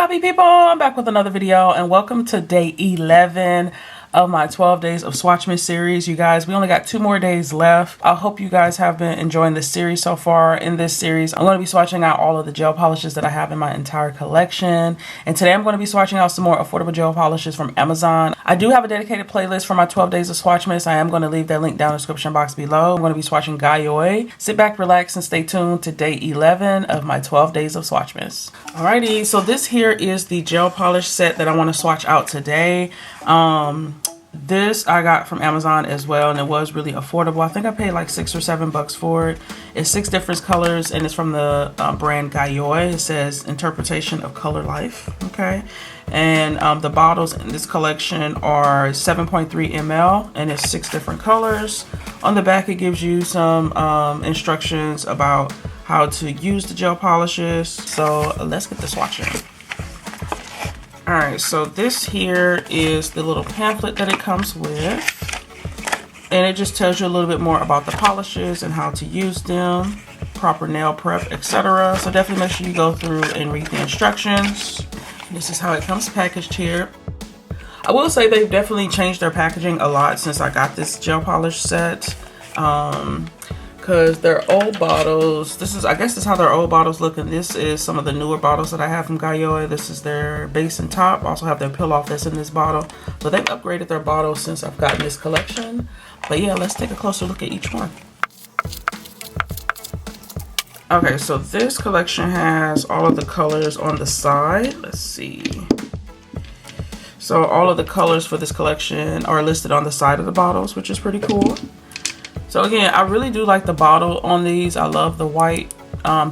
Happy people, I'm back with another video and welcome to day 11 of my 12 days of Swatchmas series. You guys, we only got 2 more days left. I hope you guys have been enjoying this series so far. In this series, I'm going to be swatching out all of the gel polishes that I have in my entire collection. And today I'm going to be swatching out some more affordable gel polishes from Amazon. I do have a dedicated playlist for my 12 days of Swatchmas. I am going to leave that link down in the description box below. I'm going to be swatching Gaoy. Sit back, relax, and stay tuned to day 11 of my 12 days of Swatchmas. Alrighty, so this here is the gel polish set that I want to swatch out today. This I got from Amazon as well, and it was really affordable. I think I paid like $6 or $7 for it. It's 6 different colors, and it's from the brand Gaoy. It says Interpretation of Color Life. Okay, and the bottles in this collection are 7.3 ml, and it's 6 different colors. On the back, it gives you some instructions about how to use the gel polishes. So let's get the swatching. Alright, so this here is the little pamphlet that it comes with, and it just tells you a little bit more about the polishes and how to use them, proper nail prep, etc. So definitely make sure you go through and read the instructions. This is how it comes packaged here. I will say they've definitely changed their packaging a lot since I got this gel polish set. Because their old bottles, I guess this is how their old bottles look, and this is some of the newer bottles that I have from Gaoy. This is their base and top. Also have their peel off that's in this bottle. So they've upgraded their bottles since I've gotten this collection. But yeah, let's take a closer look at each one. Okay, so this collection has all of the colors on the side. Let's see. So all of the colors for this collection are listed on the side of the bottles, which is pretty cool. So again, I really do like the bottle on these. I love the white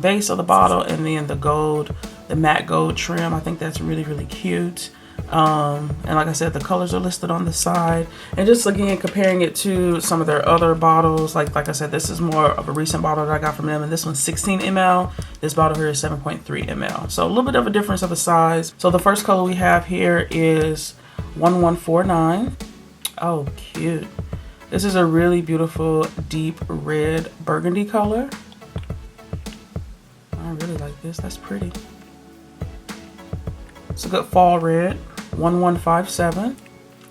base of the bottle, and then the gold, the matte gold trim. I think that's really, really cute. And like I said, the colors are listed on the side. And just again, comparing it to some of their other bottles, like I said, this is more of a recent bottle that I got from them, and this one's 16 ml. This bottle here is 7.3 ml. So a little bit of a difference of a size. So the first color we have here is 1149. Oh, cute. This is a really beautiful deep red burgundy color. I really like this. That's pretty. It's a good fall red. 1157.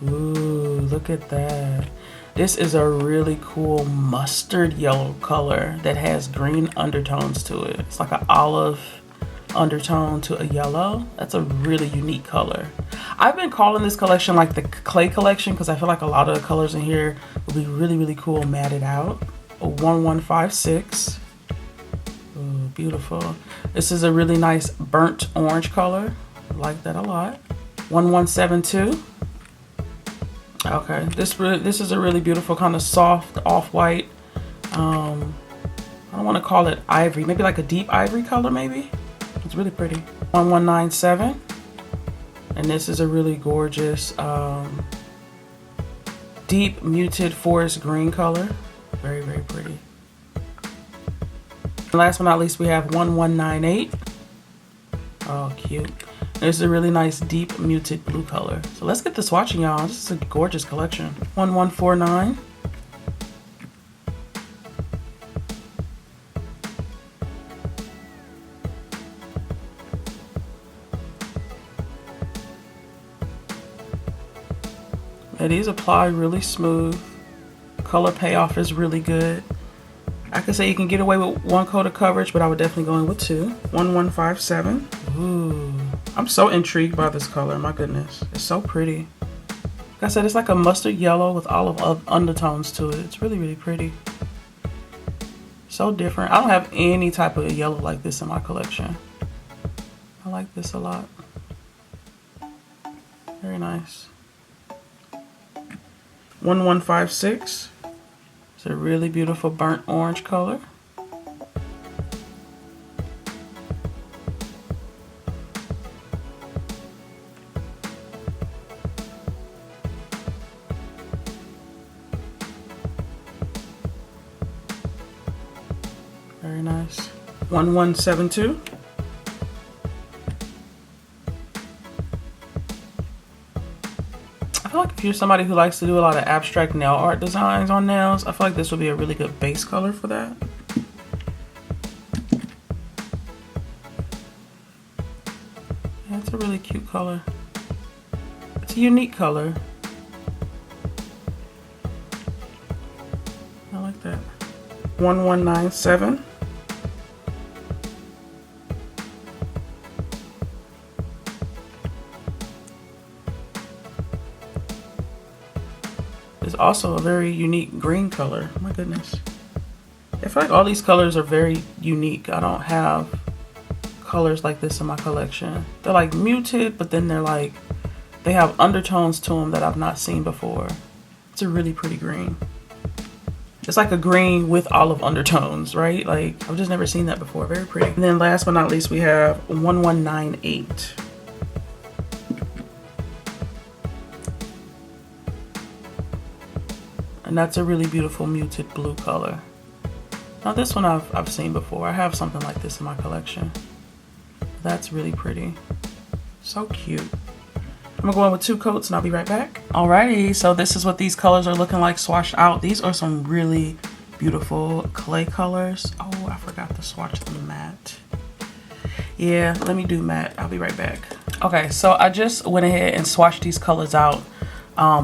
Ooh, look at that. This is a really cool mustard yellow color that has green undertones to it. It's like an olive undertone to a yellow. That's a really unique color. I've been calling this collection like the clay collection because I feel like a lot of the colors in here will be really, really cool matted out. A 1156. Ooh, beautiful. This is a really nice burnt orange color. I like that a lot. 1172. Okay, this is a really beautiful kind of soft off-white. I don't want to call it ivory, maybe like a deep ivory color maybe. It's really pretty. 1197. And this is a really gorgeous deep muted forest green color. Very, very pretty. And last but not least, we have 1198. Oh, cute. This is a really nice deep muted blue color. So let's get the swatching, y'all. This is a gorgeous collection. 1149. And these apply really smooth. Color payoff is really good. I could say you can get away with 1 coat of coverage, but I would definitely go in with 2. 1157. Ooh, I'm so intrigued by this color. My goodness, it's so pretty. Like I said, it's like a mustard yellow with olive undertones to it. It's really, really pretty. So different. I don't have any type of yellow like this in my collection. I like this a lot. Very nice. 1156. It's a really beautiful burnt orange color. Very nice. 1172. I feel like if you're somebody who likes to do a lot of abstract nail art designs on nails, I feel like this would be a really good base color for that. That's a really cute color. It's a unique color. I like that. 1197. It's also a very unique green color. Oh my goodness. I feel like all these colors are very unique. I don't have colors like this in my collection. They're like muted, but then they're like, they have undertones to them that I've not seen before. It's a really pretty green. It's like a green with olive undertones, right? Like, I've just never seen that before. Very pretty. And then last but not least, we have 1198. And that's a really beautiful muted blue color. Now this one I've seen before. I have something like this in my collection. That's really pretty. So cute. I'm gonna go in with 2 coats and I'll be right back. Alrighty, so this is what these colors are looking like swatched out. These are some really beautiful clay colors. Oh, I forgot to swatch the matte. Yeah, let me do matte. I'll be right back. Okay, so I just went ahead and swatched these colors out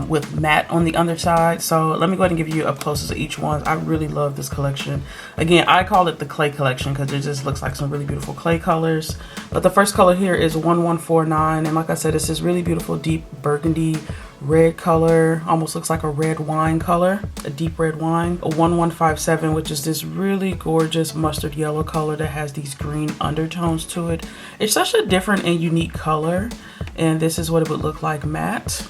with matte on the underside. So let me go ahead and give you up closes of each one. I really love this collection. Again, I call it the clay collection because it just looks like some really beautiful clay colors. But the first color here is 1149, and like I said, it's this really beautiful deep burgundy red color. Almost looks like a red wine color, a deep red wine. A 1157, which is this really gorgeous mustard yellow color that has these green undertones to it. It's such a different and unique color, and this is what it would look like matte.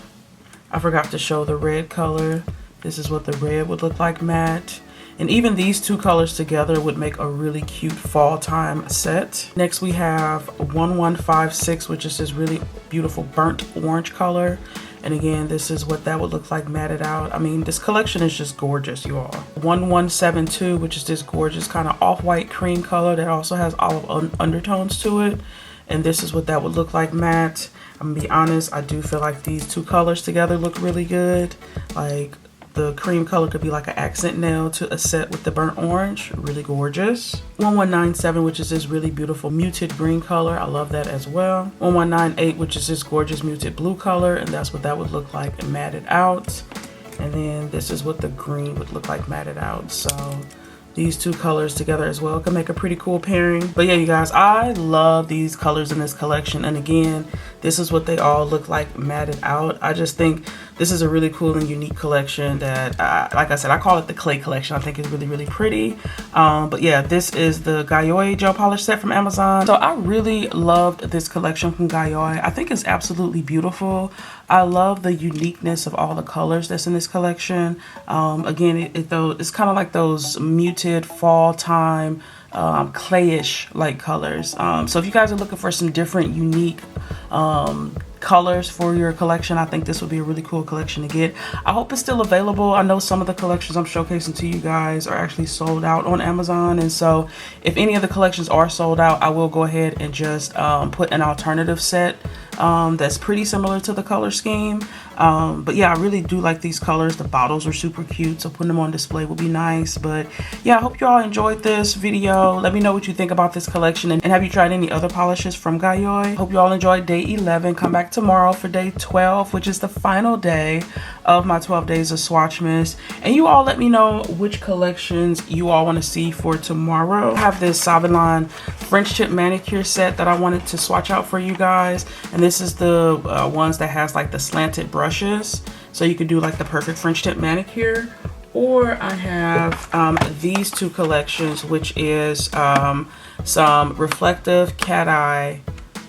I forgot to show the red color. This is what the red would look like matte. And even these 2 colors together would make a really cute fall time set. Next we have 1156, which is this really beautiful burnt orange color. And again, this is what that would look like matted out. I mean, this collection is just gorgeous, you all. 1172, which is this gorgeous kind of off-white cream color that also has olive undertones to it. And this is what that would look like matte. I'm gonna be honest, I do feel like these 2 colors together look really good. Like the cream color could be like an accent nail to a set with the burnt orange. Really gorgeous. 1197, which is this really beautiful muted green color. I love that as well. 1198, which is this gorgeous muted blue color, and that's what that would look like matted out. And then this is what the green would look like matted out. So these 2 colors together as well can make a pretty cool pairing. But yeah, you guys, I love these colors in this collection. And again, this is what they all look like matted out. I just think this is a really cool and unique collection that, like I said, I call it the clay collection. I think it's really, really pretty. But yeah, this is the Gaoy gel polish set from Amazon. So I really loved this collection from Gaoy. I think it's absolutely beautiful. I love the uniqueness of all the colors that's in this collection. Again, it's kind of like those muted fall time clayish like colors. So if you guys are looking for some different unique colors for your collection, I think this would be a really cool collection to get. I hope it's still available. I know some of the collections I'm showcasing to you guys are actually sold out on Amazon, and so if any of the collections are sold out, I will go ahead and just put an alternative set that's pretty similar to the color scheme. But yeah, I really do like these colors. The bottles are super cute, so putting them on display would be nice. But yeah, I hope you all enjoyed this video. Let me know what you think about this collection, and have you tried any other polishes from Gaoy? Hope you all enjoyed day 11. Come back tomorrow for day 12, which is the final day of my 12 days of Swatchmas. And you all let me know which collections you all want to see for tomorrow. I have this Savillon French tip manicure set that I wanted to swatch out for you guys, and this is the ones that has like the slanted brushes, so you can do like the perfect French tip manicure. Or I have these 2 collections, which is some reflective cat eye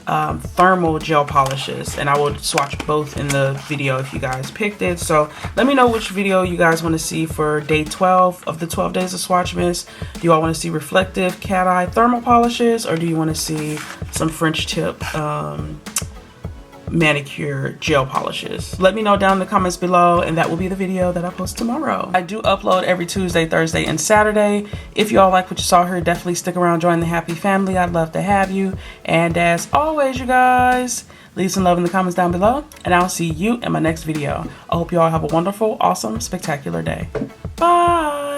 thermal gel polishes, and I will swatch both in the video if you guys picked it. So let me know which video you guys want to see for day 12 of the 12 days of Swatchmas. Do you all want to see reflective cat eye thermal polishes, or do you want to see some French tip manicure gel polishes? Let me know down in the comments below, and that will be the video that I post tomorrow. I do upload every Tuesday, Thursday, and Saturday. If you all like what you saw here, definitely stick around, join the happy family. I'd love to have you. And as always, you guys, leave some love in the comments down below, and I'll see you in my next video. I hope you all have a wonderful, awesome, spectacular day. Bye.